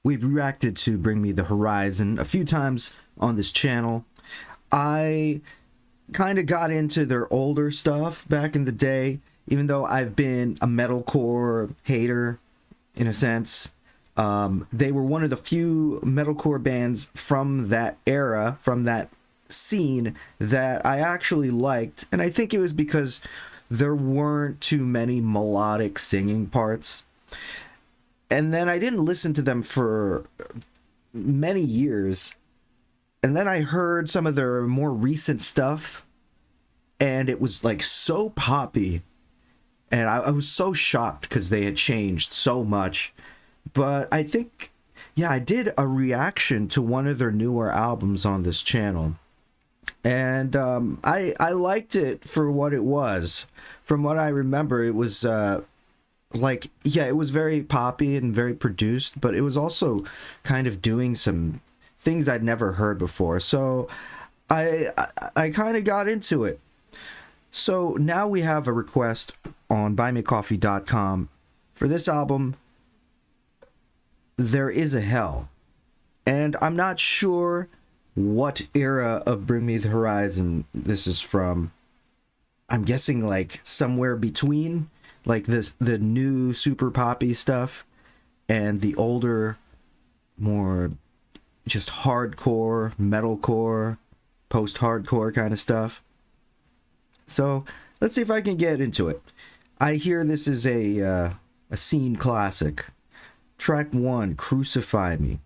we've reacted to Bring Me the Horizon a few times on this channel. I kind of got into their older stuff back in the day, even though I've been a metalcore hater in a sense. They were one of the few metalcore bands from that era, from that scene, that I actually liked, and I think it was because there weren't too many melodic singing parts. And then I didn't listen to them for many years, and then I heard some of their more recent stuff, and it was like so poppy, and I was so shocked because they had changed so much. But I think, yeah, I did a reaction to one of their newer albums on this channel, and I liked it for what it was. From what I remember, it was like, yeah, it was very poppy and very produced, but it was also kind of doing some things I'd never heard before. So I kind of got into it. So now we have a request on buymeacoffee.com for this album, There Is a Hell. And I'm not sure what era of Bring Me the Horizon this is from. I'm guessing like somewhere between like the new super poppy stuff and the older, more just hardcore, metalcore, post-hardcore kind of stuff. So let's see if I can get into it. I hear this is a scene classic. Track 1, Crucify Me.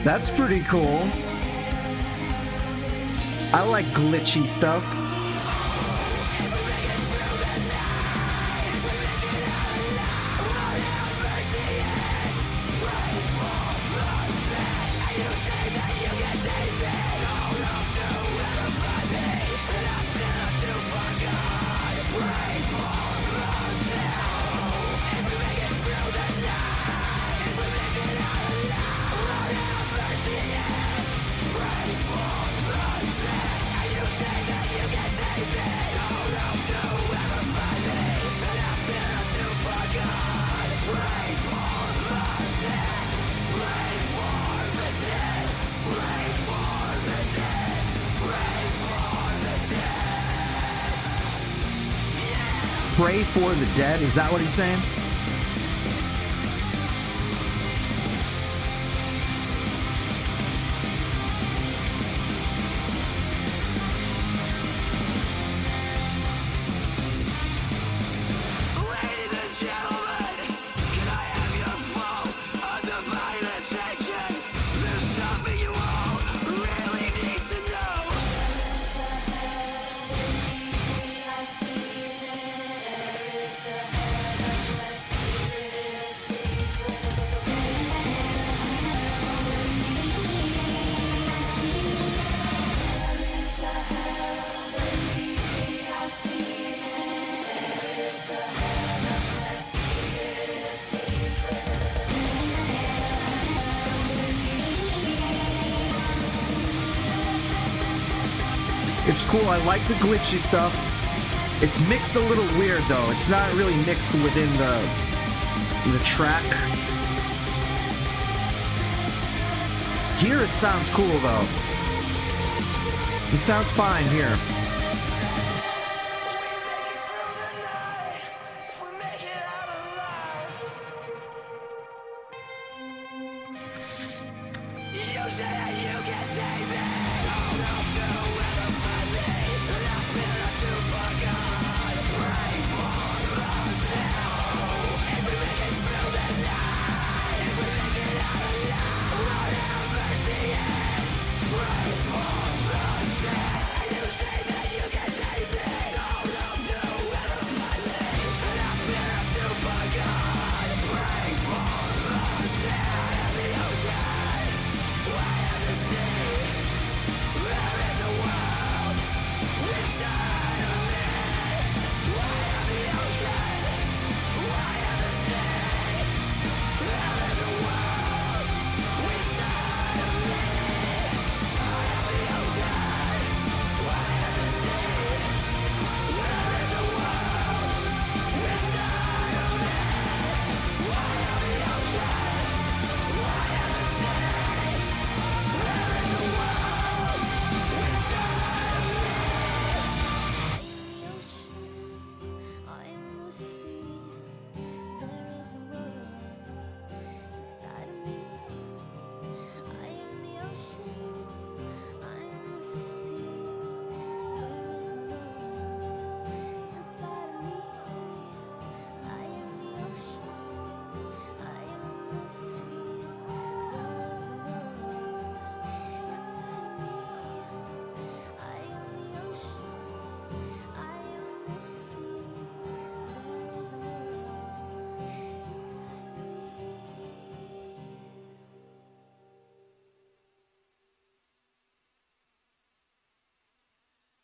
That's pretty cool. I like glitchy stuff. Pray for the dead? Is that what he's saying? It's cool. I like the glitchy stuff. It's mixed a little weird though. It's not really mixed within the track. Here it sounds cool though. It sounds fine here.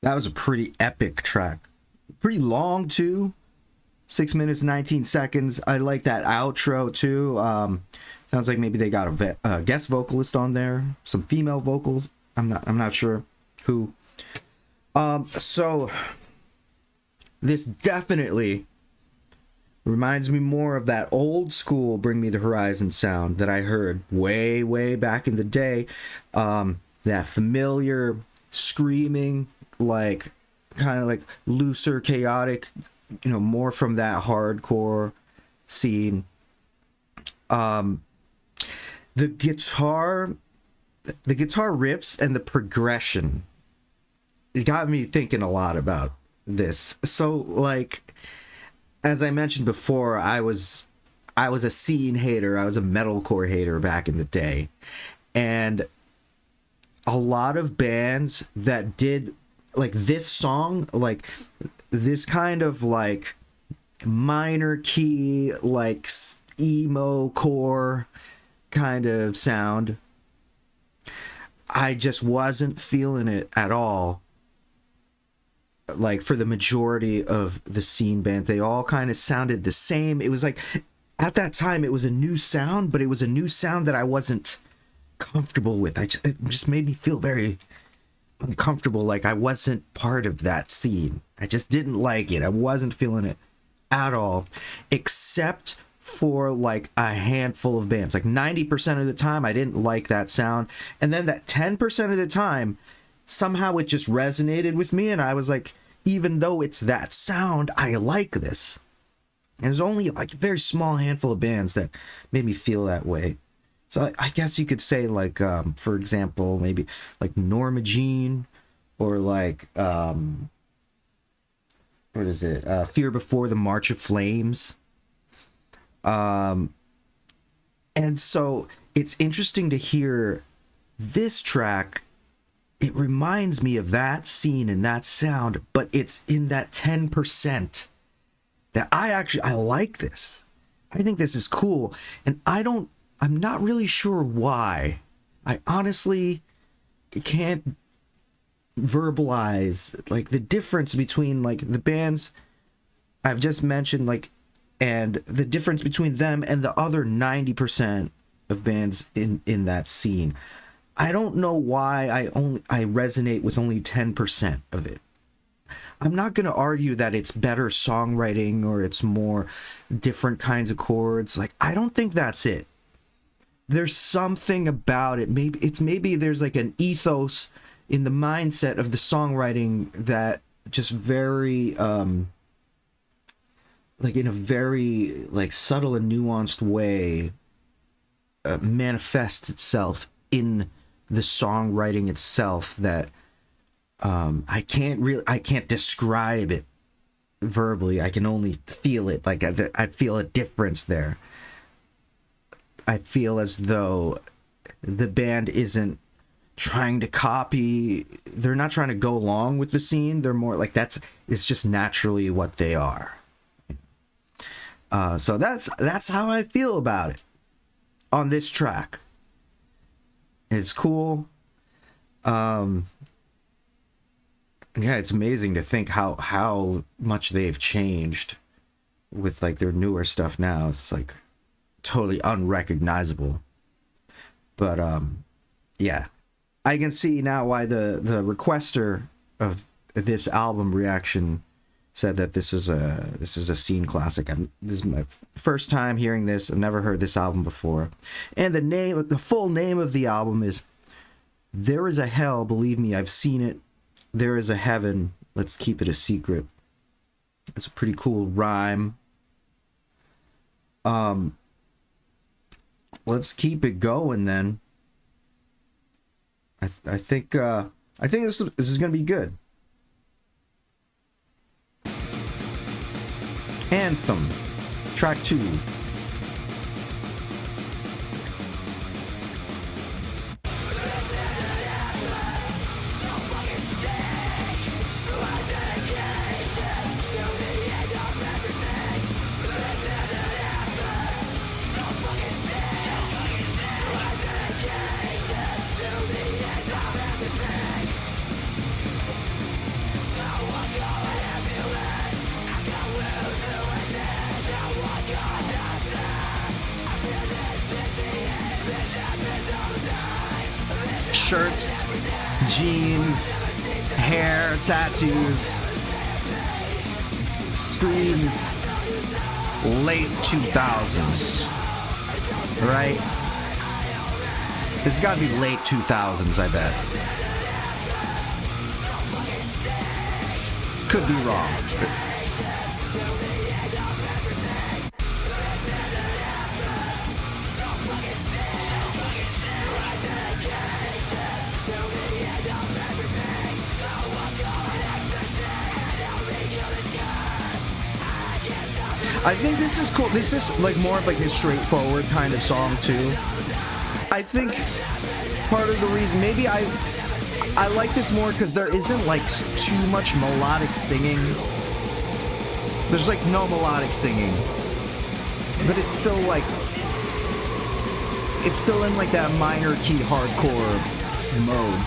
That was a pretty epic track. Pretty long, too. 6 minutes, 19 seconds. I like that outro, too. Sounds like maybe they got a guest vocalist on there. Some female vocals. I'm not sure who. So, this definitely reminds me more of that old school Bring Me the Horizon sound that I heard way, way back in the day. That familiar screaming, like kind of like looser, chaotic, more from that hardcore scene. The guitar riffs and the progression, it got me thinking a lot about this. So, like, as I mentioned before, I was a scene hater. I was a metalcore hater back in the day, and a lot of bands that did like this song, like this kind of like minor key, like emo core kind of sound, I just wasn't feeling it at all. Like, for the majority of the scene bands, they all kind of sounded the same. It was like, at that time, it was a new sound, but it was a new sound that I wasn't comfortable with. It just made me feel very uncomfortable, like I wasn't part of that scene. I just didn't like it. I wasn't feeling it at all, except for like a handful of bands. Like 90% of the time, I didn't like that sound. And then that 10% of the time, somehow it just resonated with me, and I was like, even though it's that sound, I like this. And there's only like a very small handful of bands that made me feel that way. So I guess you could say, like, for example, maybe like Norma Jean, or like, what is it? Fear Before the March of Flames. And so it's interesting to hear this track. It reminds me of that scene and that sound, but it's in that 10% that I like this. I think this is cool. And I'm not really sure why. I honestly can't verbalize like the difference between like the bands I've just mentioned, like, and the difference between them and the other 90% of bands in that scene. I don't know why I resonate with only 10% of it. I'm not going to argue that it's better songwriting or it's more different kinds of chords. Like, I don't think that's it. There's something about it. Maybe there's like an ethos in the mindset of the songwriting that just very like in a very like subtle and nuanced way manifests itself in the songwriting itself that I can't describe it verbally. I can only feel it. Like I feel a difference there. I feel as though the band isn't trying to copy. They're not trying to go along with the scene. They're more like it's just naturally what they are. So that's how I feel about it on this track. It's cool. Yeah, it's amazing to think how much they've changed with like their newer stuff now. It's like totally unrecognizable. But yeah, I can see now why the requester of this album reaction said that this was a scene classic. This is my first time hearing this. I've never heard this album before. And the full name of the album is There Is a Hell, Believe Me, I've Seen It. There Is a Heaven, Let's Keep It a Secret. It's a pretty cool rhyme. Let's keep it going then. I think this is gonna be good. Anthem, track 2. Shirts, jeans, hair, tattoos, screams, late 2000s, right? It's gotta be late 2000s, I bet. Could be wrong. I think this is cool. This is like more of like a straightforward kind of song too. I think part of the reason maybe I like this more because there isn't like too much melodic singing. There's like no melodic singing, but it's still in like that minor key hardcore mode.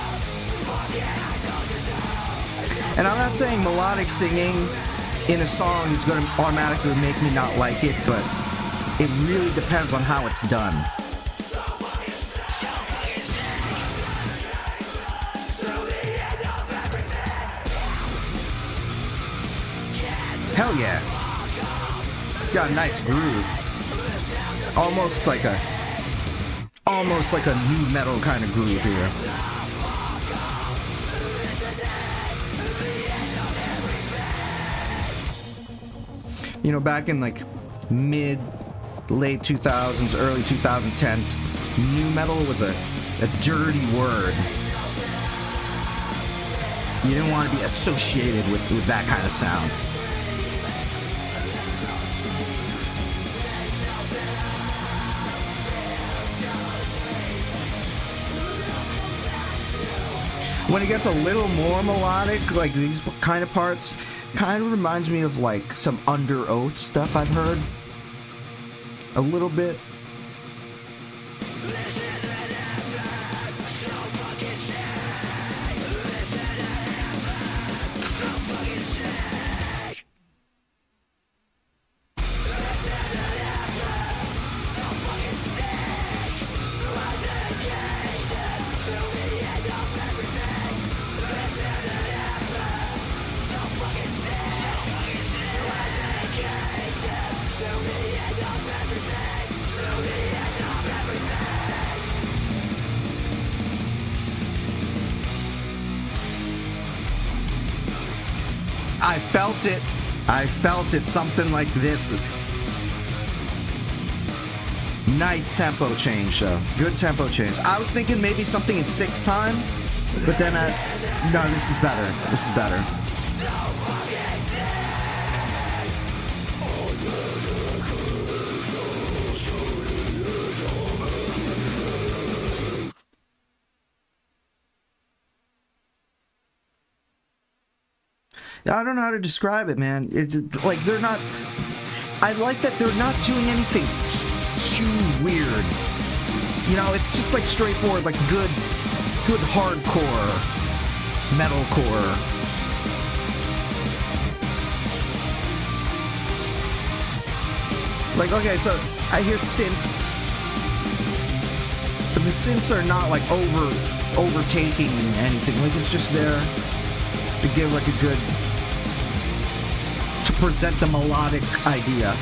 And I'm not saying melodic singing in a song is going to automatically make me not like it, but it really depends on how it's done. Hell yeah. It's got a nice groove. Almost like a new metal kind of groove here. You know, back in like late 2000s, early 2010s, new metal was a dirty word. You didn't want to be associated with that kind of sound. When it gets a little more melodic, like these kind of parts, kind of reminds me of like some Under Oath stuff I've heard. A little bit. I felt it. I felt it. Something like this. Nice tempo change, though. Good tempo change. I was thinking maybe something in 6/time, but then no, this is better. This is better. I don't know how to describe it, man. It's like they're not... I like that they're not doing anything too weird. You know, it's just like straightforward, like good hardcore metalcore. Like, okay, so I hear synths, but the synths are not like overtaking anything. Like, it's just there to give like a good, to present the melodic idea.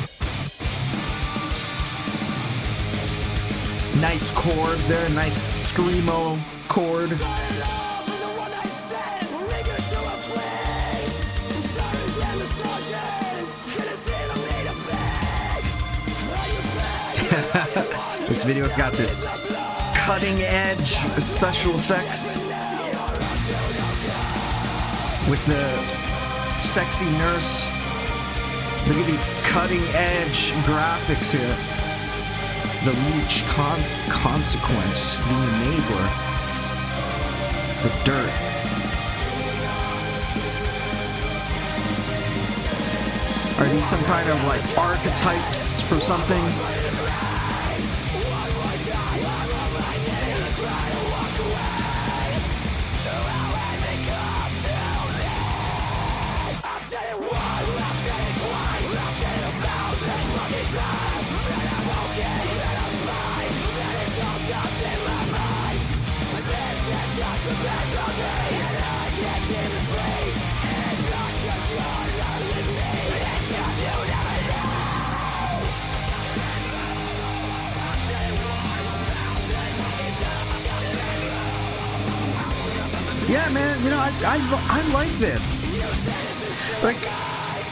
Nice chord there, nice screamo chord. This video's got the cutting edge special effects with the sexy nurse. Look at these cutting edge graphics here. The leech consequence, the enabler, the dirt. Are these some kind of like archetypes for something? Yeah, man, you know, I like this. Like,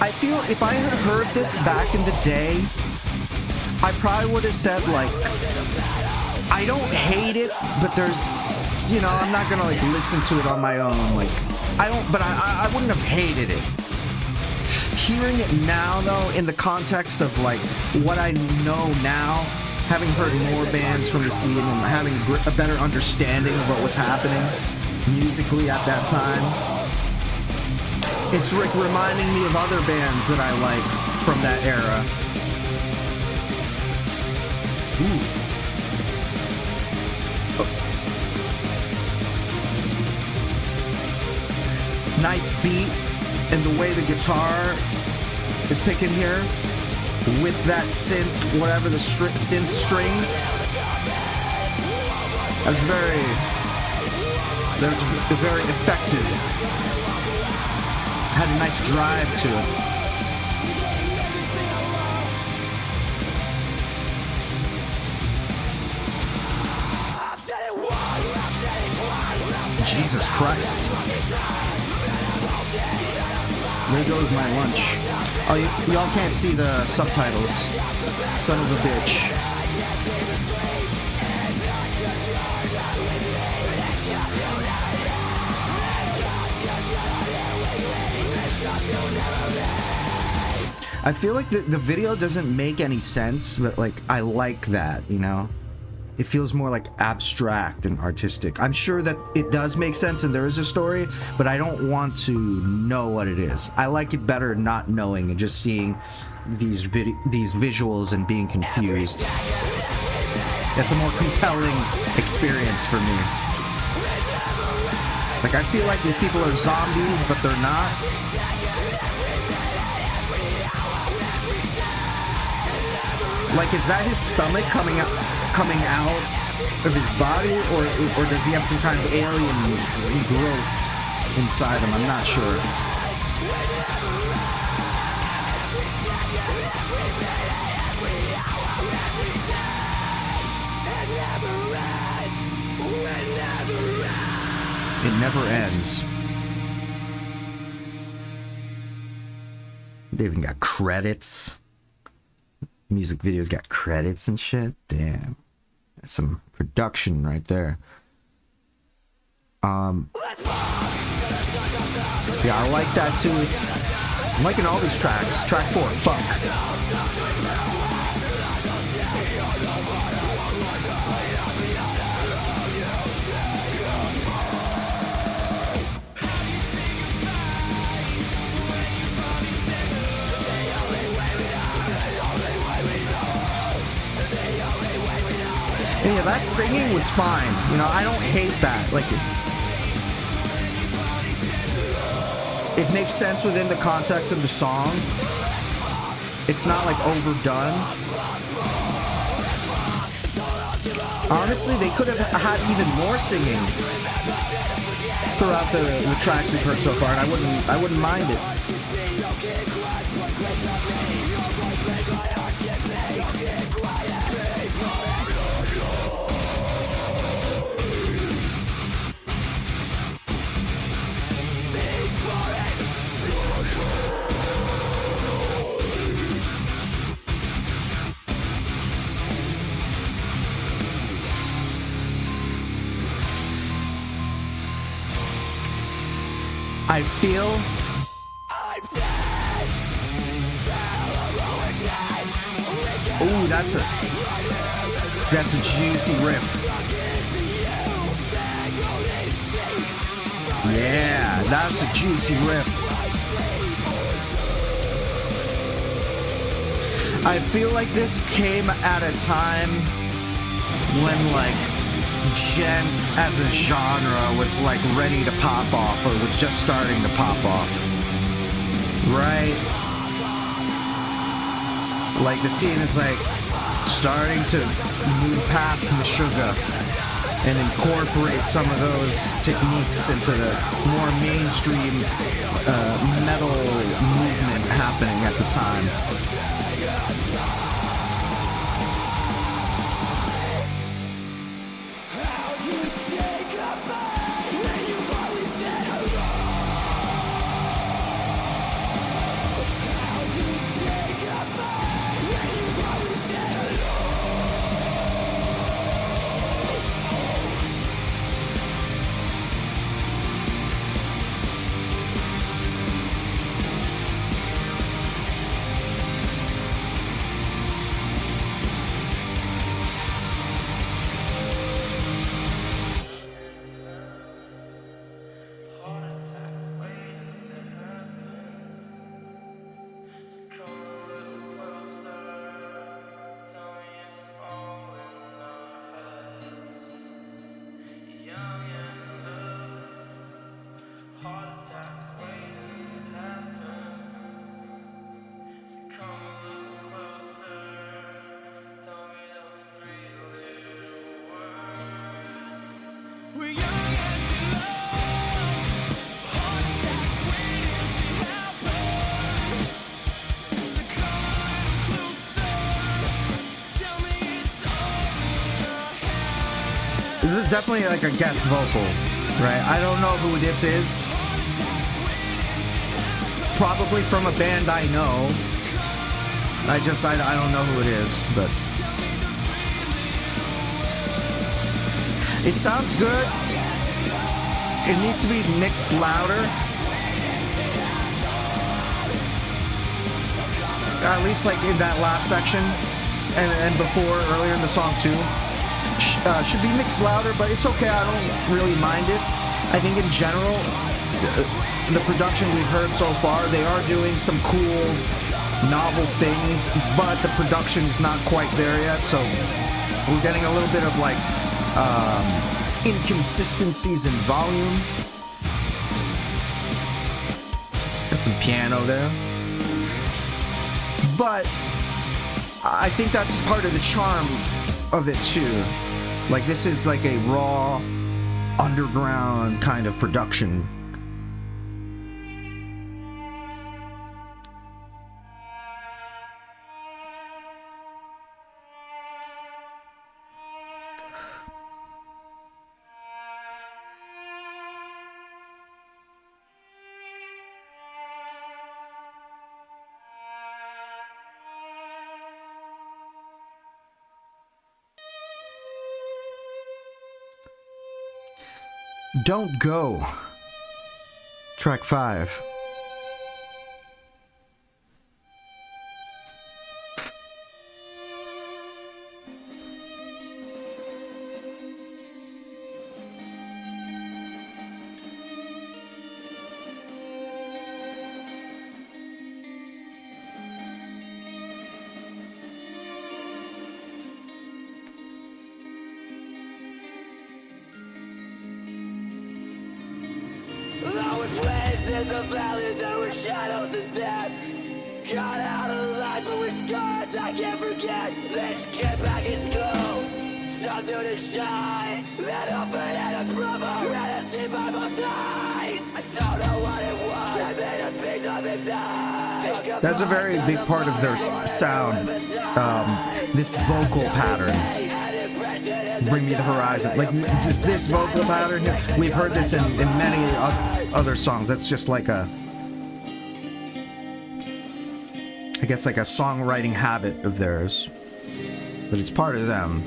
I feel if I had heard this back in the day, I probably would have said, like, I don't hate it, but there's, you know, I'm not gonna, like, listen to it on my own. Like, I wouldn't have hated it. Hearing it now, though, in the context of, like, what I know now, having heard more bands from the scene and having a better understanding of what was happening musically at that time, it's like reminding me of other bands that I liked from that era. Ooh. Oh. Nice beat, and the way the guitar is picking here with that synth, whatever the synth strings. That's very effective. Had a nice drive to it. Jesus Christ. There goes my lunch. Oh, y'all can't see the subtitles. Son of a bitch. I feel like the video doesn't make any sense, but like I like that, you know? It feels more like abstract and artistic. I'm sure that it does make sense and there is a story, but I don't want to know what it is. I like it better not knowing and just seeing these visuals and being confused. It's a more compelling experience for me. Like, I feel like these people are zombies, but they're not. Like, is that his stomach coming out of his body, or does he have some kind of alien growth inside him? I'm not sure. It never ends. They even got credits. Music videos got credits and shit. Damn. That's some production right there. Yeah, I like that too. I'm liking all these tracks. Track 4, Funk. Yeah, that singing was fine. You know, I don't hate that. Like, it makes sense within the context of the song. It's not like overdone. Honestly, they could have had even more singing throughout the tracks we've heard so far, and I wouldn't mind it. I feel ooh, that's a juicy riff. Yeah, that's a juicy riff. I feel like this came at a time when like gent as a genre was like ready to pop off, or was just starting to pop off, right? Like the scene is like starting to move past Meshuggah and incorporate some of those techniques into the more mainstream metal movement happening at the time. This is definitely like a guest vocal, right? I don't know who this is. Probably from a band I know. I don't know who it is, but it sounds good. It needs to be mixed louder. At least like in that last section and before, earlier in the song too. Should be mixed louder, but it's okay. I don't really mind it. I think in general, the production we've heard so far, they are doing some cool, novel things, but the production is not quite there yet, so we're getting a little bit of like inconsistencies in volume. Got some piano there. But I think that's part of the charm of it too. Like, this is like a raw, underground kind of production. Don't Go. Track 5. In the valley there were shadows and death. Got out alive but with scars I can't forget. This kid back in school, something to shine. Let off it and a brother, and I see by most eyes. I don't know what it was, I made a piece of him die. That's a very big part of their sound, this vocal pattern. Bring Me the Horizon, like just this vocal pattern. We've heard this in many other songs. That's just like a, I guess like a songwriting habit of theirs, but it's part of them.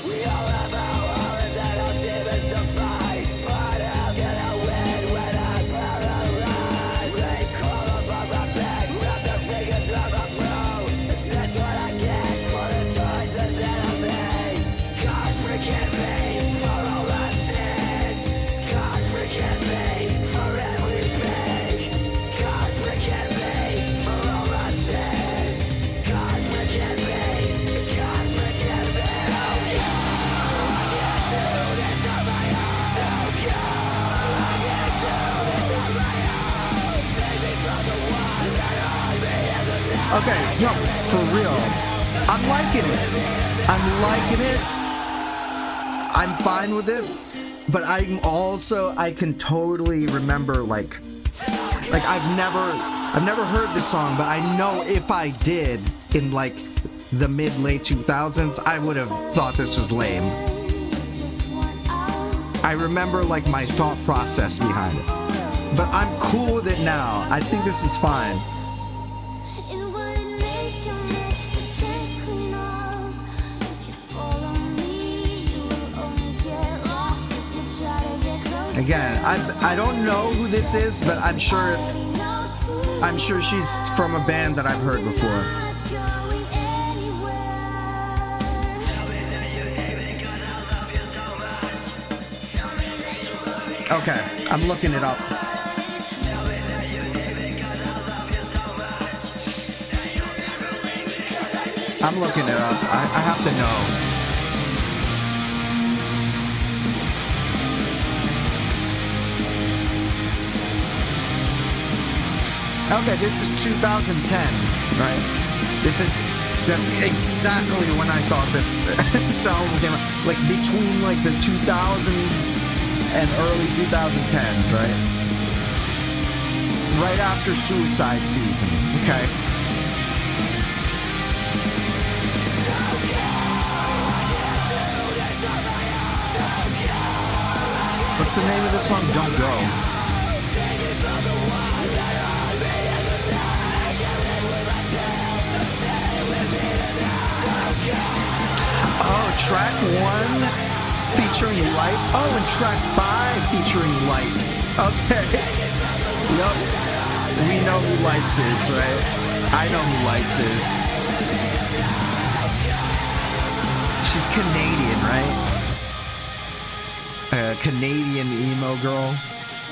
We all have our hours and our demons to fight, but how can I win when I'm paralyzed? They crawl up on my back, wrap their fingers on my throat. That's what I get for the choices that I made. God forgive me for all my sins. God forgive me for everything. God forgive me for all my sins. God forgive me. God forgive me. Okay, no, for real. I'm liking it. I'm liking it. I'm fine with it. But I can totally remember like I've never heard this song, but I know if I did in like the mid-late 2000s, I would have thought this was lame. I remember like my thought process behind it. But I'm cool with it now. I think this is fine. Again, I don't know who this is, but I'm sure she's from a band that I've heard before. Okay, I'm looking it up. I'm looking it up. I have to know. Okay, this is 2010, right? That's exactly when I thought this song came out. Like between like the 2000s and early 2010s, right? Right after Suicide Season, okay? What's the name of the song? Don't Go. Oh, track 1 featuring Lights. Oh, and track 5 featuring Lights. Okay. Yep. We know who Lights is, right? I know who Lights is. She's Canadian, right? Canadian emo girl.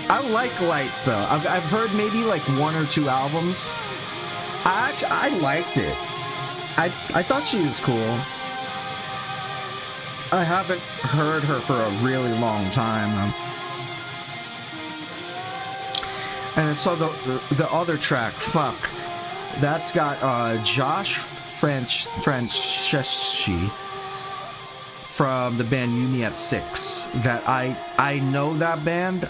I like Lights, though. I've heard maybe like 1 or 2 albums. I liked it. I thought she was cool. I haven't heard her for a really long time. And so the other track, Fuck, that's got Josh Franceschi from the band You Me at 6. That I know that band.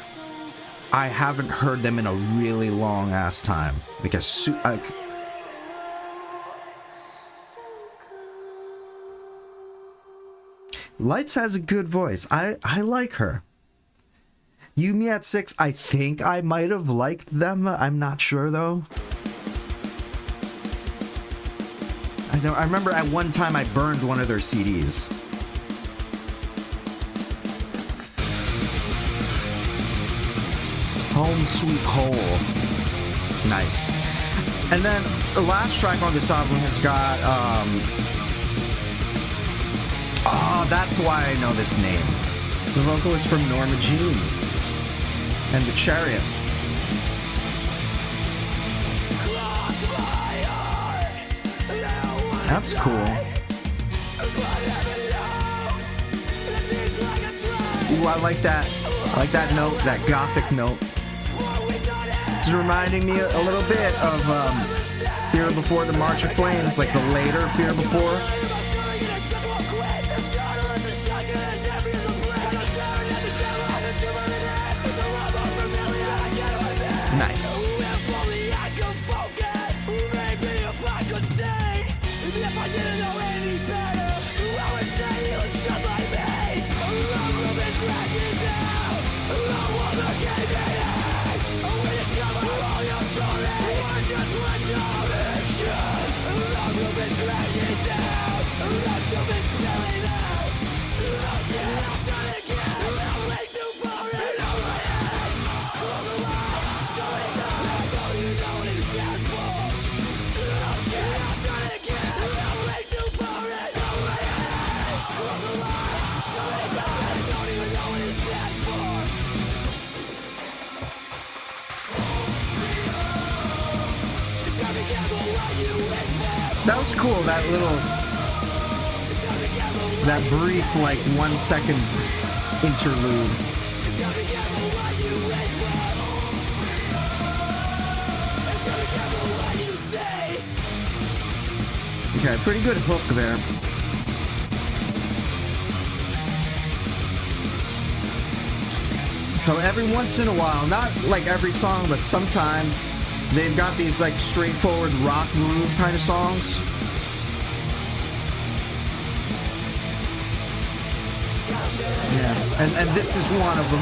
I haven't heard them in a really long ass time. Lights has a good voice. I like her. You Me at 6, I think I might have liked them. I'm not sure though. I I remember at one time I burned one of their CDs. Home Sweet Hole. Nice. And then the last track on this album has got, oh, that's why I know this name. The vocalist from Norma Jean and The Chariot. That's cool. Ooh, I like that. I like that note, that gothic note. It's reminding me a little bit of Fear Before the March of Flames, like the later Fear Before. Nice. That was cool, that brief, like 1 second interlude. Okay, pretty good hook there. So every once in a while, not like every song, but sometimes they've got these like straightforward rock groove kind of songs. Yeah, and this is one of them.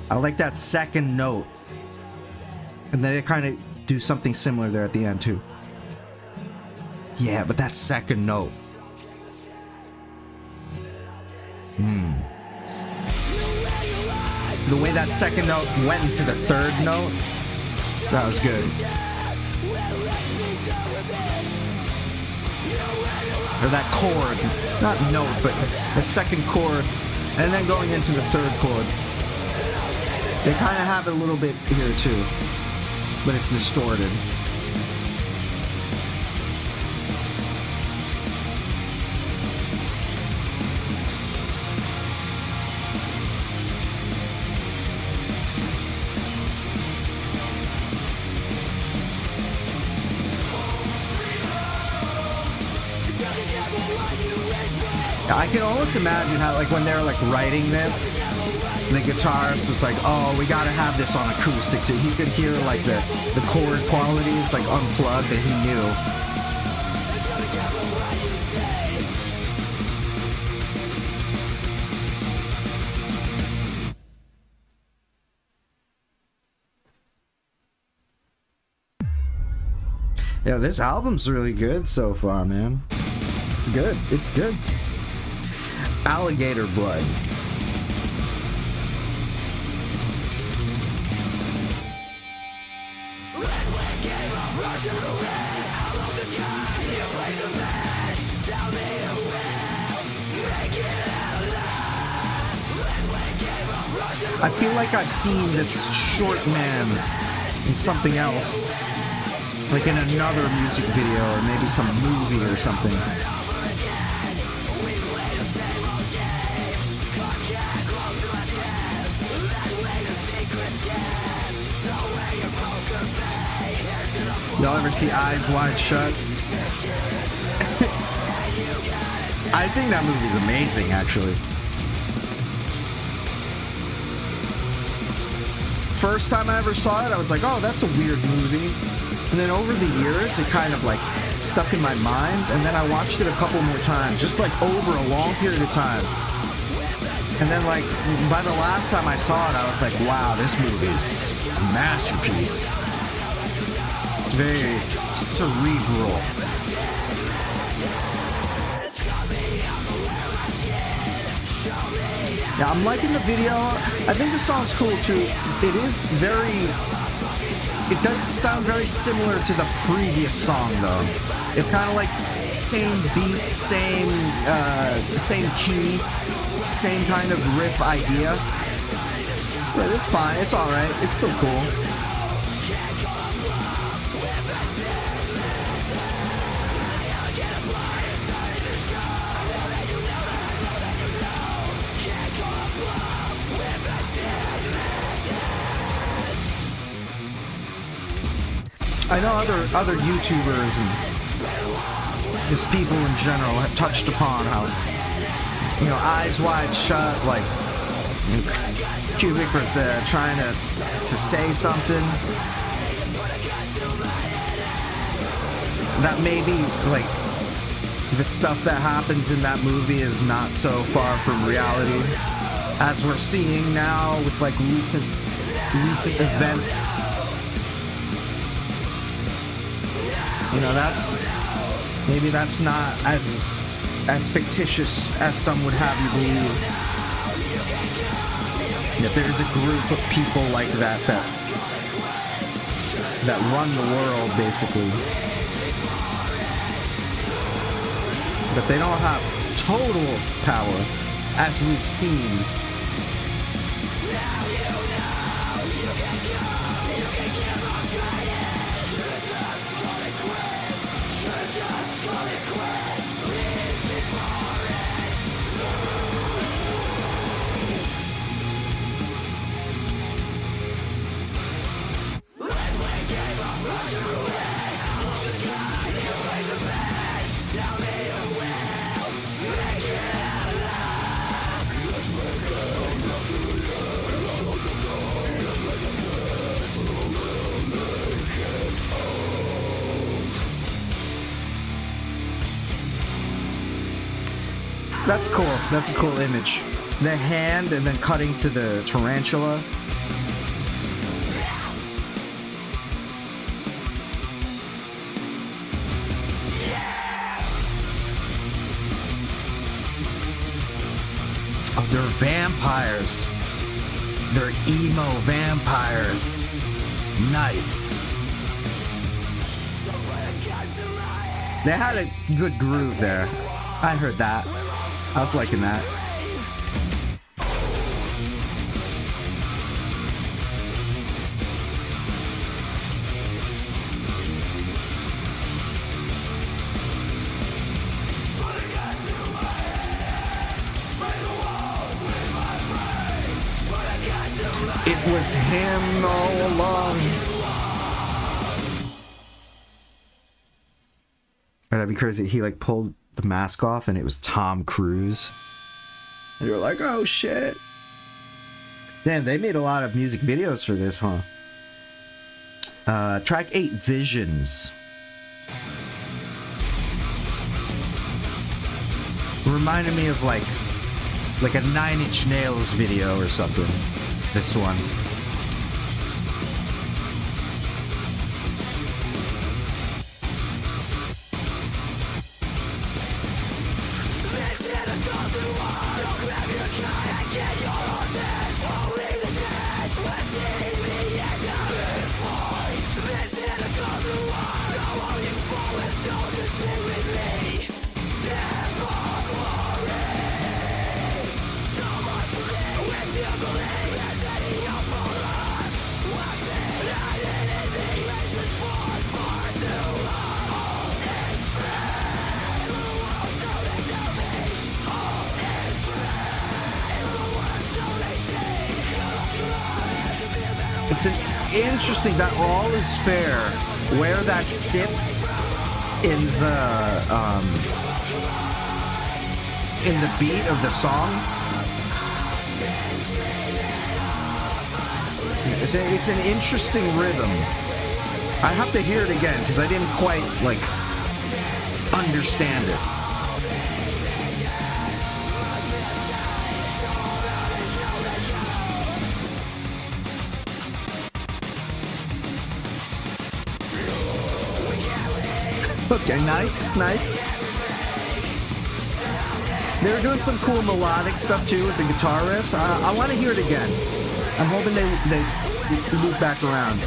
I like that second note. And then they kind of do something similar there at the end too. Yeah, but that second note. The way that second note went into the third note, that was good. Or that chord, not note, but the second chord, and then going into the third chord. They kind of have it a little bit here too, but it's distorted. I can almost imagine how, like, when they're like writing this, the guitarist was like, "Oh, we gotta have this on acoustic," so he could hear like the chord qualities like unplugged, and he knew. Yeah, this album's really good so far, man. It's good. It's good. Alligator Blood. I feel like I've seen this short man in something else, like in another music video or maybe some movie or something. Y'all ever see Eyes Wide Shut? I think that movie's amazing, actually. First time I ever saw it, I was like, oh, that's a weird movie. And then over the years, it kind of like stuck in my mind. And then I watched it a couple more times, just like over a long period of time. And then like by the last time I saw it, I was like, wow, this movie's a masterpiece. It's very cerebral. Yeah, I'm liking the video. I think the song's cool too. It is very... It does sound very similar to the previous song though. It's kind of like same beat, same key, same kind of riff idea. But it's fine. It's alright. It's still cool. I know other YouTubers and just people in general have touched upon how, you know, Eyes Wide Shut, like, Cubic was trying to say something that maybe, like, the stuff that happens in that movie is not so far from reality, as we're seeing now with, like, recent events. You know, maybe that's not as fictitious as some would have you believe. If there's a group of people like that run the world, basically, but they don't have total power, as we've seen. That's cool. That's a cool image. The hand and then cutting to the tarantula. Oh, they're vampires. They're emo vampires. Nice. They had a good groove there. I heard that. I was liking that. It was him all along. Oh, that'd be crazy. He like pulled the mask off and it was Tom Cruise. And you're like, oh shit. Damn, they made a lot of music videos for this, huh? Track 8, Visions. Reminded me of like a 9 Inch Nails video or something. This one. Believe It's an interesting, that all is fair, where that sits in the beat of the song. It's an interesting rhythm. I have to hear it again because I didn't quite like understand it. Okay, nice. They were doing some cool melodic stuff too with the guitar riffs. I want to hear it again. I'm hoping they loop back around.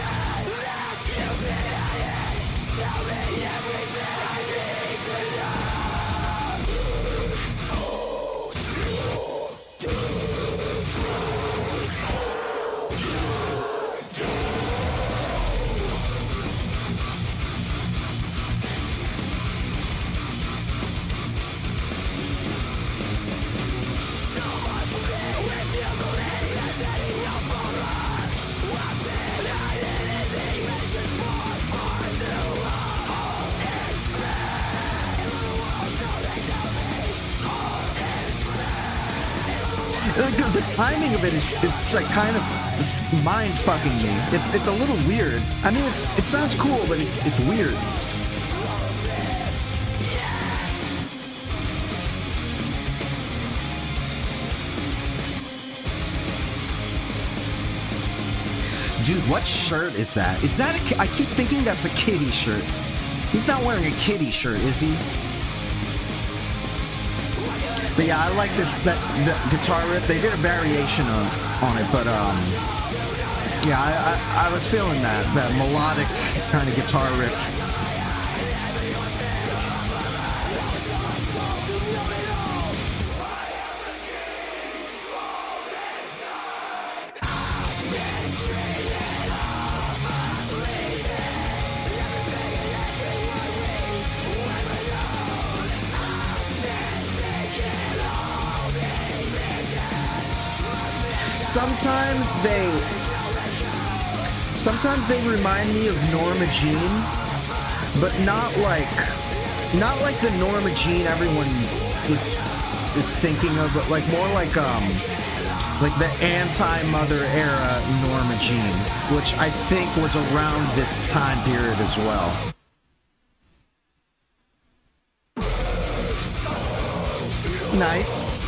The timing of it it's like kind of mind fucking me. It's a little weird. I mean, it sounds cool, but it's weird. Dude, what shirt is that? Is that I keep thinking that's a kitty shirt. He's not wearing a kitty shirt, is he? But yeah, I like the guitar riff. They did a variation on it, but yeah, I was feeling that melodic kind of guitar riff. Sometimes they remind me of Norma Jean, but not like the Norma Jean everyone is thinking of, but like more like the anti-mother era Norma Jean, which I think was around this time period as well. Nice.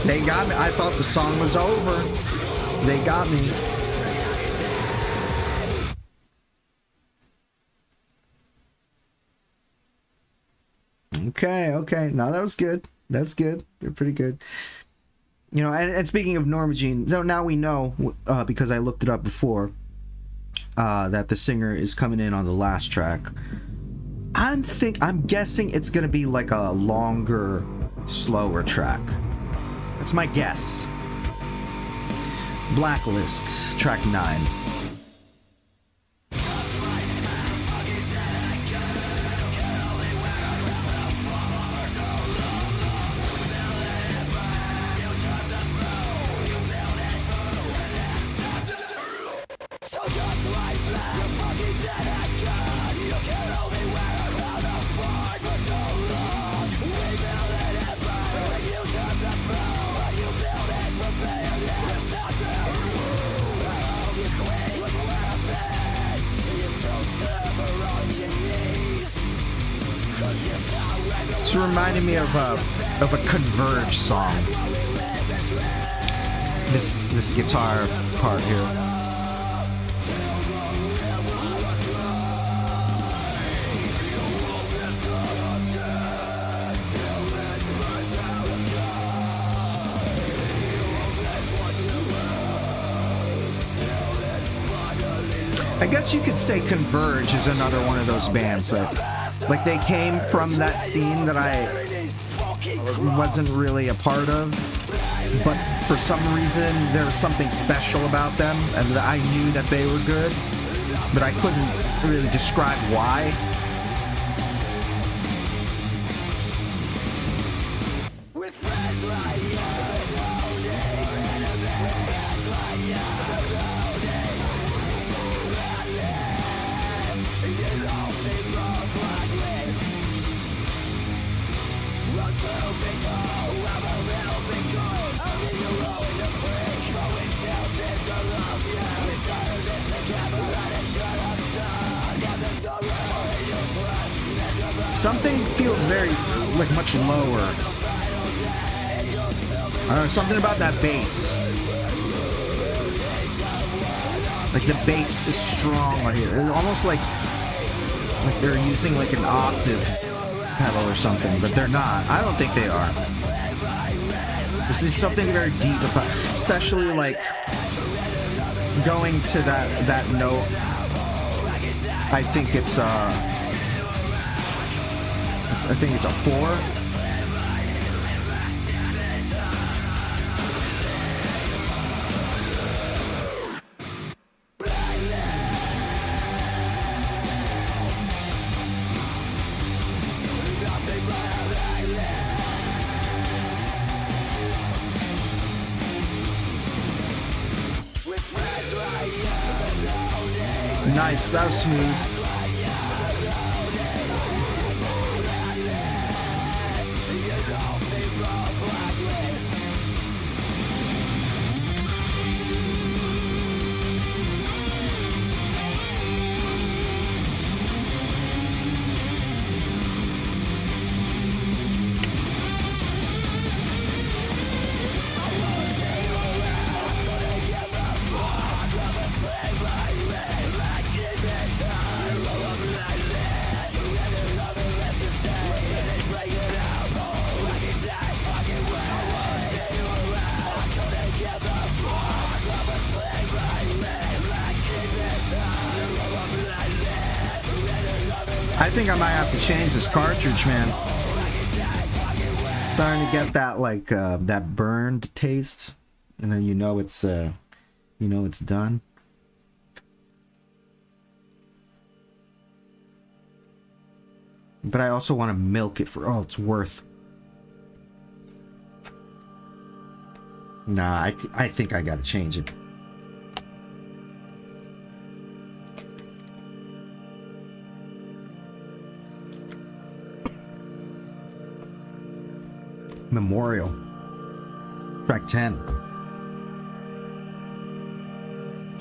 They got me. I thought the song was over. They got me. Okay. No, that was good. That's good. They're pretty good. You know, and speaking of Norma Jean, so now we know, because I looked it up before, that the singer is coming in on the last track. I'm guessing it's gonna be like a longer, slower track. That's my guess. Blacklist, track 9. It's reminding me of a Converge song. This guitar part here. I guess you could say Converge is another one of those bands that, like, they came from that scene that I wasn't really a part of, but for some reason there was something special about them, and I knew that they were good, but I couldn't really describe why. something feels very, like, much lower. I don't know, something about that bass. Like, the bass is strong on here. It's almost like they're using, like, an octave pedal or something, but they're not. I don't think they are. This is something very deep about, especially, like, going to that note. I think it's I think it's a 4. Nice, that was smooth. I think I might have to change this cartridge, man. Starting to get that, like, that burned taste, and then you know it's done. But I also want to milk it for all it's worth. Nah, I think I gotta change it. Memorial. Track 10.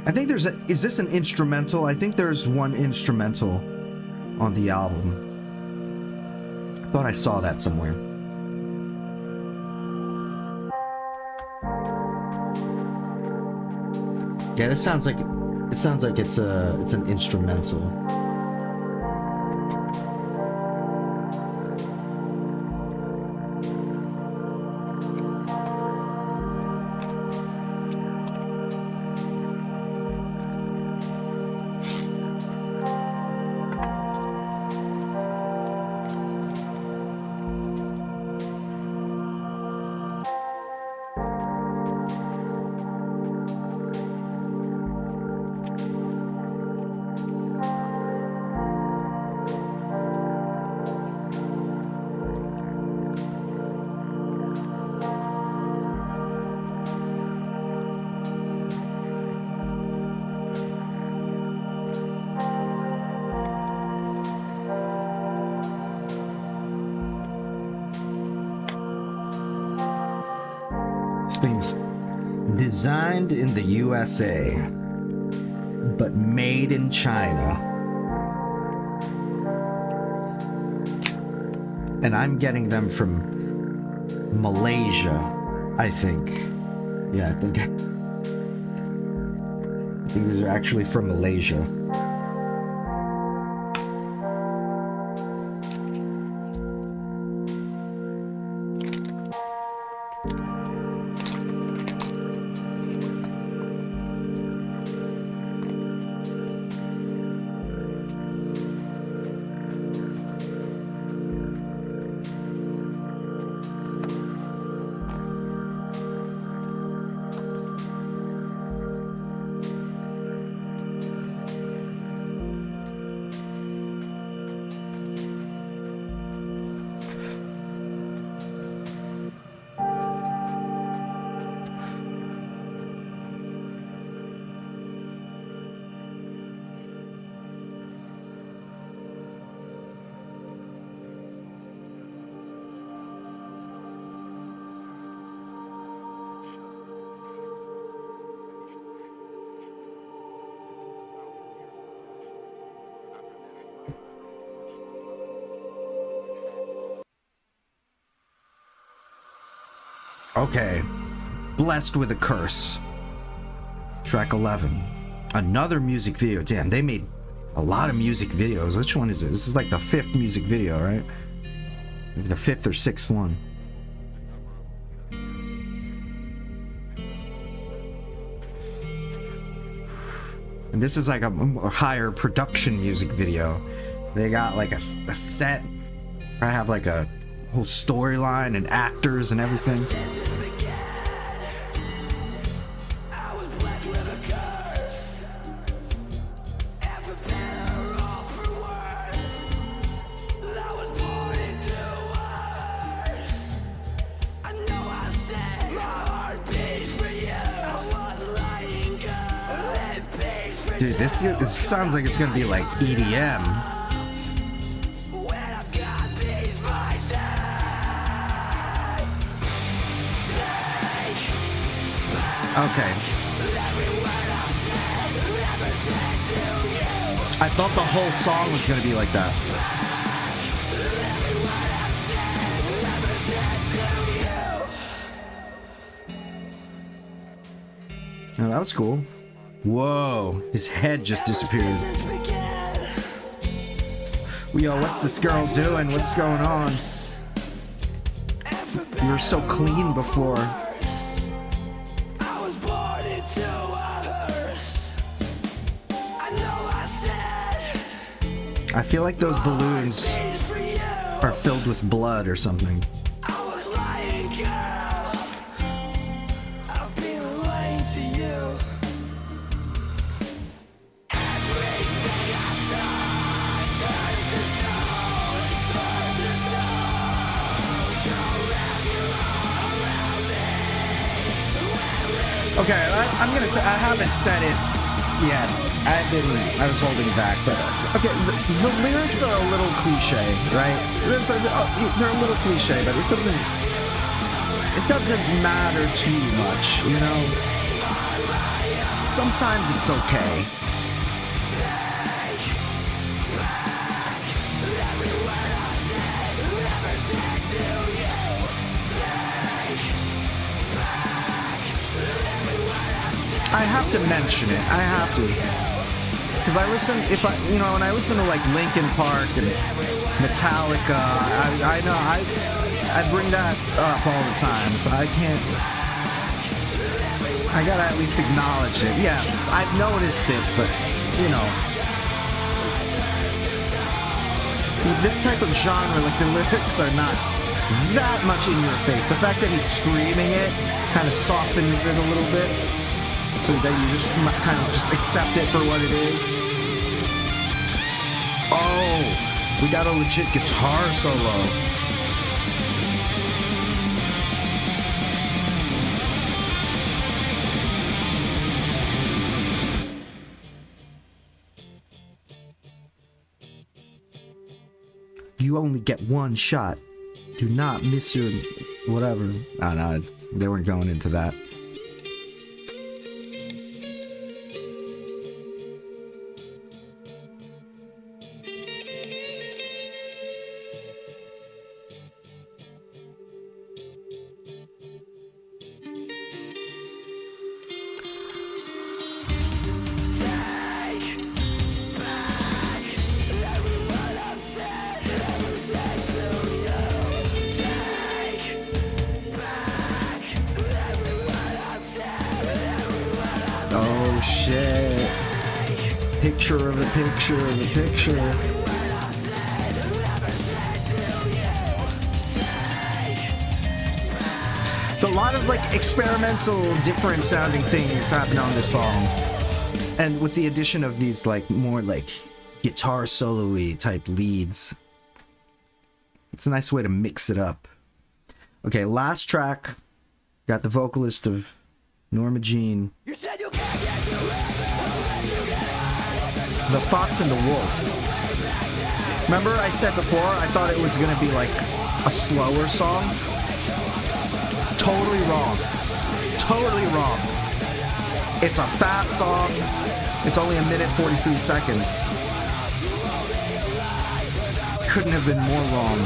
I think there's a... Is this an instrumental? I think there's one instrumental on the album. I thought I saw that somewhere. Yeah, this sounds like... It sounds like it's an instrumental. Things designed in the USA, but made in China. And I'm getting them from Malaysia, I think. Yeah, I think these are actually from Malaysia. Okay. Blessed with a Curse. Track 11. Another music video. Damn, they made a lot of music videos. Which one is it? This is like the 5th music video, right? Maybe the 5th or 6th one. And this is like a higher production music video. They got like a set. I have like a whole storyline and actors and everything. Dude, this sounds like it's gonna be like EDM. Okay. I thought the whole song was gonna be like that. Oh, that was cool. Whoa, his head just disappeared. Yo, what's this girl doing? What's going on? You were so clean before. I feel like those balloons are filled with blood or something. Okay, I'm gonna say I haven't said it yet. I was holding back, but okay, the lyrics are a little cliche, right? They're a little cliche, but it doesn't matter too much, you know. Sometimes it's okay. I have to mention it. I have to, because when I listen to like Linkin Park and Metallica, I know I bring that up all the time, so I gotta at least acknowledge it. Yes, I've noticed it, but you know, with this type of genre, like the lyrics are not that much in your face. The fact that he's screaming it kind of softens it a little bit. So that you just kind of just accept it for what it is. Oh, we got a legit guitar solo. You only get one shot. Do not miss your whatever. Oh no, they weren't going into that. Oh shit. Picture of a picture of a picture. So a lot of like experimental, different sounding things happen on this song. And with the addition of these like more like guitar solo-y type leads. It's a nice way to mix it up. Okay, last track. Got the vocalist of Norma Jean. The Fox and the Wolf. Remember I said before I thought it was going to be like a slower song? Totally wrong. Totally wrong. It's a fast song. It's only 1 minute 43 seconds. Couldn't have been more wrong.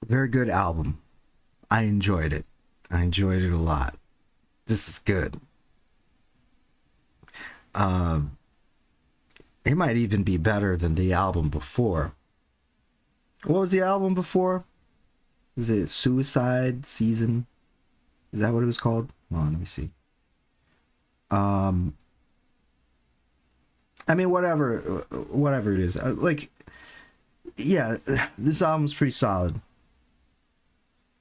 Very good album. I enjoyed it. I enjoyed it a lot. This is good. It might even be better than the album before. What was the album before? Was it Suicide Season? Is that what it was called? Hold on, let me see. I mean, whatever it is. Yeah, this album's pretty solid.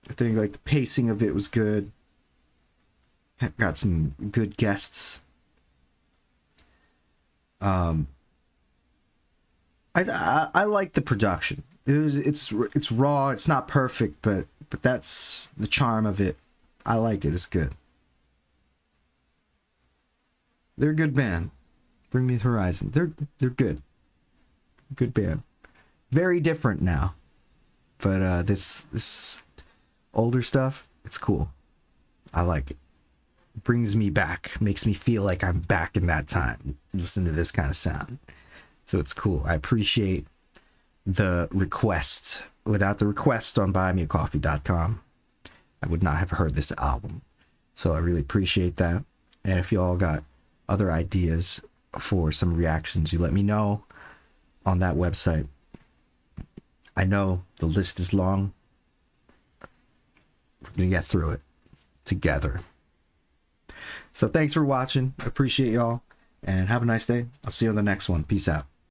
I think like the pacing of it was good. Got some good guests. I like the production. It's raw. It's not perfect, but that's the charm of it. I like it. It's good. They're a good band. Bring Me the Horizon. They're good. Good band. Very different now, but this older stuff, it's cool. I like it. Brings me back. Makes me feel like I'm back in that time. Listen to this kind of sound. So it's cool. I appreciate the request. Without the request on buymeacoffee.com, I would not have heard this album. So I really appreciate that. And if you all got other ideas for some reactions, you let me know on that website. I know the list is long. We're going to get through it together. So thanks for watching. I appreciate y'all. And have a nice day. I'll see you on the next one. Peace out.